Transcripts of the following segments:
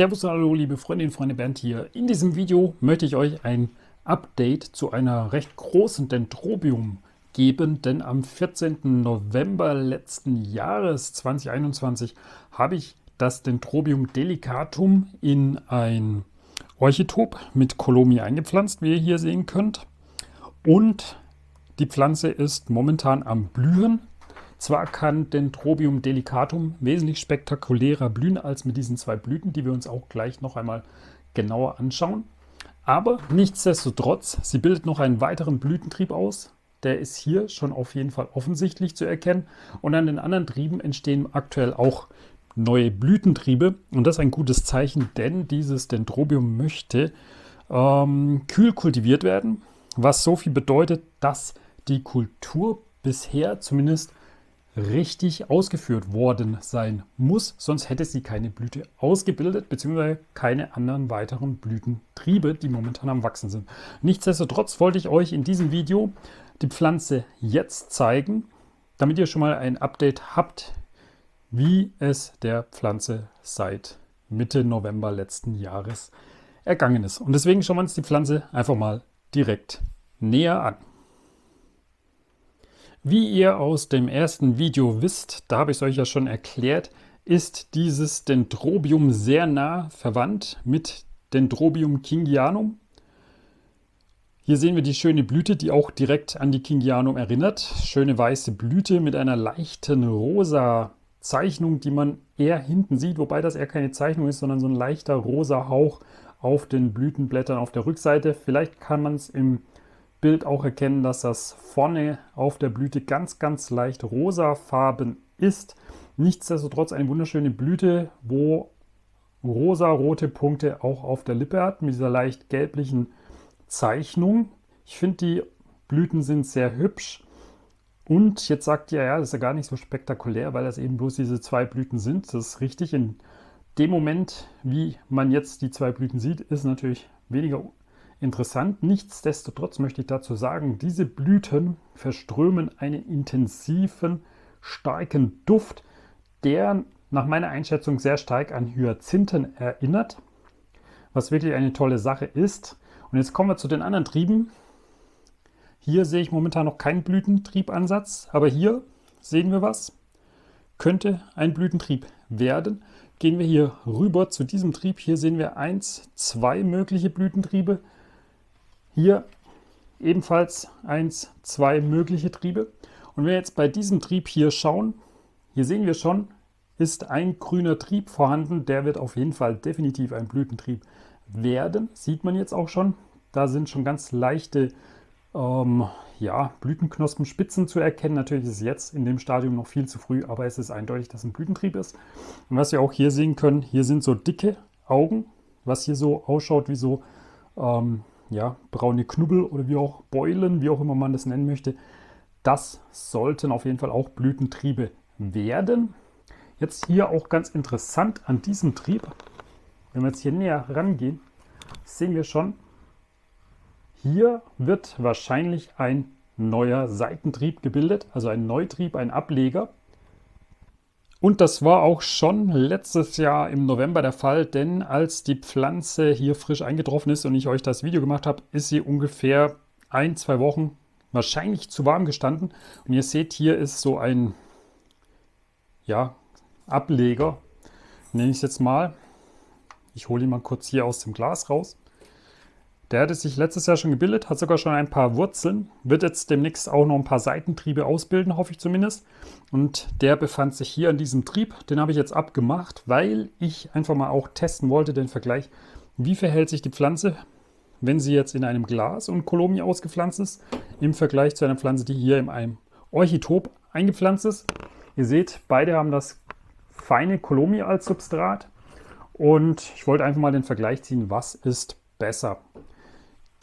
Servus, hallo liebe Freundinnen und Freunde, Bernd hier. In diesem Video möchte ich euch ein Update zu einer recht großen Dendrobium geben, denn am 14. November letzten Jahres 2021 habe ich das Dendrobium delicatum in ein Orchitop mit Colomi eingepflanzt, wie ihr hier sehen könnt. Und die Pflanze ist momentan am Blühen. Zwar kann Dendrobium delicatum wesentlich spektakulärer blühen als mit diesen zwei Blüten, die wir uns auch gleich noch einmal genauer anschauen. Aber nichtsdestotrotz, sie bildet noch einen weiteren Blütentrieb aus. Der ist hier schon auf jeden Fall offensichtlich zu erkennen. Und an den anderen Trieben entstehen aktuell auch neue Blütentriebe. Und das ist ein gutes Zeichen, denn dieses Dendrobium möchte kühl kultiviert werden. Was so viel bedeutet, dass die Kultur bisher zumindest richtig ausgeführt worden sein muss, sonst hätte sie keine Blüte ausgebildet, beziehungsweise keine anderen weiteren Blütentriebe, die momentan am Wachsen sind. Nichtsdestotrotz wollte ich euch in diesem Video die Pflanze jetzt zeigen, damit ihr schon mal ein Update habt, wie es der Pflanze seit Mitte November letzten Jahres ergangen ist. Und deswegen schauen wir uns die Pflanze einfach mal direkt näher an. Wie ihr aus dem ersten Video wisst, da habe ich es euch ja schon erklärt, ist dieses Dendrobium sehr nah verwandt mit Dendrobium kingianum. Hier sehen wir die schöne Blüte, die auch direkt an die Kingianum erinnert. Schöne weiße Blüte mit einer leichten rosa Zeichnung, die man eher hinten sieht, wobei das eher keine Zeichnung ist, sondern so ein leichter rosa Hauch auf den Blütenblättern auf der Rückseite. Vielleicht kann man es im Bild auch erkennen, dass das vorne auf der Blüte ganz, ganz leicht rosafarben ist. Nichtsdestotrotz eine wunderschöne Blüte, wo rosa-rote Punkte auch auf der Lippe hat, mit dieser leicht gelblichen Zeichnung. Ich finde, die Blüten sind sehr hübsch. Und jetzt sagt ihr, ja, das ist ja gar nicht so spektakulär, weil das eben bloß diese zwei Blüten sind. Das ist richtig. In dem Moment, wie man jetzt die zwei Blüten sieht, ist natürlich weniger interessant. Nichtsdestotrotz möchte ich dazu sagen, diese Blüten verströmen einen intensiven, starken Duft, der nach meiner Einschätzung sehr stark an Hyazinthen erinnert, was wirklich eine tolle Sache ist. Und jetzt kommen wir zu den anderen Trieben. Hier sehe ich momentan noch keinen Blütentriebansatz, aber hier sehen wir was. Könnte ein Blütentrieb werden. Gehen wir hier rüber zu diesem Trieb. Hier sehen wir 1, 2 mögliche Blütentriebe. Hier ebenfalls 1, 2 mögliche Triebe. Und wenn wir jetzt bei diesem Trieb hier schauen, hier sehen wir schon, ist ein grüner Trieb vorhanden. Der wird auf jeden Fall definitiv ein Blütentrieb werden. Sieht man jetzt auch schon. Da sind schon ganz leichte Blütenknospenspitzen zu erkennen. Natürlich ist es jetzt in dem Stadium noch viel zu früh, aber es ist eindeutig, dass ein Blütentrieb ist. Und was wir auch hier sehen können, hier sind so dicke Augen, was hier so ausschaut wie so braune Knubbel oder wie auch Beulen, wie auch immer man das nennen möchte. Das sollten auf jeden Fall auch Blütentriebe werden. Jetzt hier auch ganz interessant an diesem Trieb, wenn wir jetzt hier näher rangehen, sehen wir schon, hier wird wahrscheinlich ein neuer Seitentrieb gebildet, also ein Neutrieb, ein Ableger. Und das war auch schon letztes Jahr im November der Fall, denn als die Pflanze hier frisch eingetroffen ist und ich euch das Video gemacht habe, ist sie ungefähr 1, 2 Wochen wahrscheinlich zu warm gestanden. Und ihr seht, hier ist so ein Ableger, nenne ich es jetzt mal. Ich hole ihn mal kurz hier aus dem Glas raus. Der hatte sich letztes Jahr schon gebildet, hat sogar schon ein paar Wurzeln, wird jetzt demnächst auch noch ein paar Seitentriebe ausbilden, hoffe ich zumindest. Und der befand sich hier an diesem Trieb, den habe ich jetzt abgemacht, weil ich einfach mal auch testen wollte, den Vergleich, wie verhält sich die Pflanze, wenn sie jetzt in einem Glas und Colomi ausgepflanzt ist, im Vergleich zu einer Pflanze, die hier in einem Orchitop eingepflanzt ist. Ihr seht, beide haben das feine Colomi als Substrat und ich wollte einfach mal den Vergleich ziehen, was ist besser.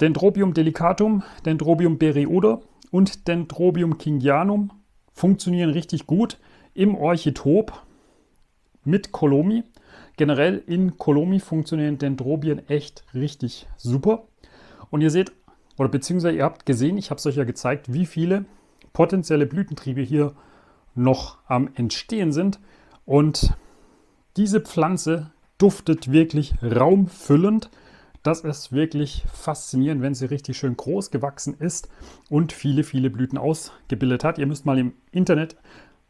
Dendrobium delicatum, Dendrobium bereoder und Dendrobium kingianum funktionieren richtig gut im Orchitop mit Colomi. Generell in Colomi funktionieren Dendrobien echt richtig super. Und ihr seht, oder beziehungsweise ihr habt gesehen, ich habe es euch ja gezeigt, wie viele potenzielle Blütentriebe hier noch am Entstehen sind. Und diese Pflanze duftet wirklich raumfüllend. Das ist wirklich faszinierend, wenn sie richtig schön groß gewachsen ist und viele, viele Blüten ausgebildet hat. Ihr müsst mal im Internet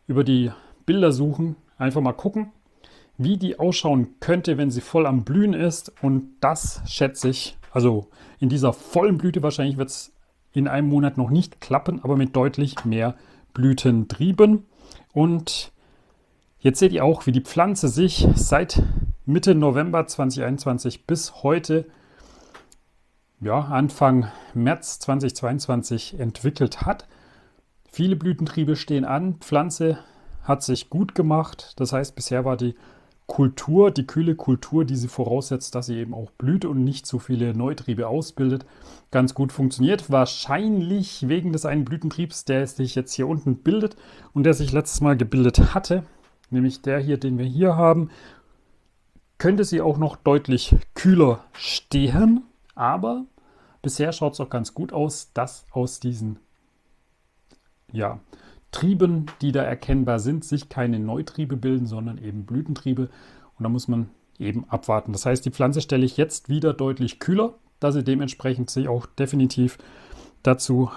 über die Bilder suchen, einfach mal gucken, wie die ausschauen könnte, wenn sie voll am Blühen ist. Und das schätze ich, also in dieser vollen Blüte, wahrscheinlich wird es in einem Monat noch nicht klappen, aber mit deutlich mehr Blütentrieben. Und jetzt seht ihr auch, wie die Pflanze sich seit Mitte November 2021 bis heute, ja, Anfang März 2022 entwickelt hat. Viele Blütentriebe stehen an, Pflanze hat sich gut gemacht. Das heißt, bisher war die Kultur, die kühle Kultur, die sie voraussetzt, dass sie eben auch blüht und nicht so viele Neutriebe ausbildet, ganz gut funktioniert. Wahrscheinlich wegen des einen Blütentriebs, der sich jetzt hier unten bildet und der sich letztes Mal gebildet hatte, nämlich der hier, den wir hier haben, könnte sie auch noch deutlich kühler stehen. Aber bisher schaut es auch ganz gut aus, dass aus diesen Trieben, die da erkennbar sind, sich keine Neutriebe bilden, sondern eben Blütentriebe. Und da muss man eben abwarten. Das heißt, die Pflanze stelle ich jetzt wieder deutlich kühler, dass sie dementsprechend sich auch definitiv dazu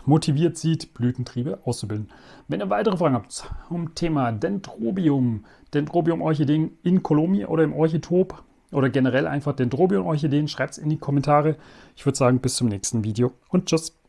motiviert sieht, Blütentriebe auszubilden. Wenn ihr weitere Fragen habt zum Thema Dendrobium, Dendrobium-Orchideen in Colombia oder im Orchitop oder generell einfach Dendrobium-Orchideen, schreibt es in die Kommentare. Ich würde sagen, bis zum nächsten Video und tschüss.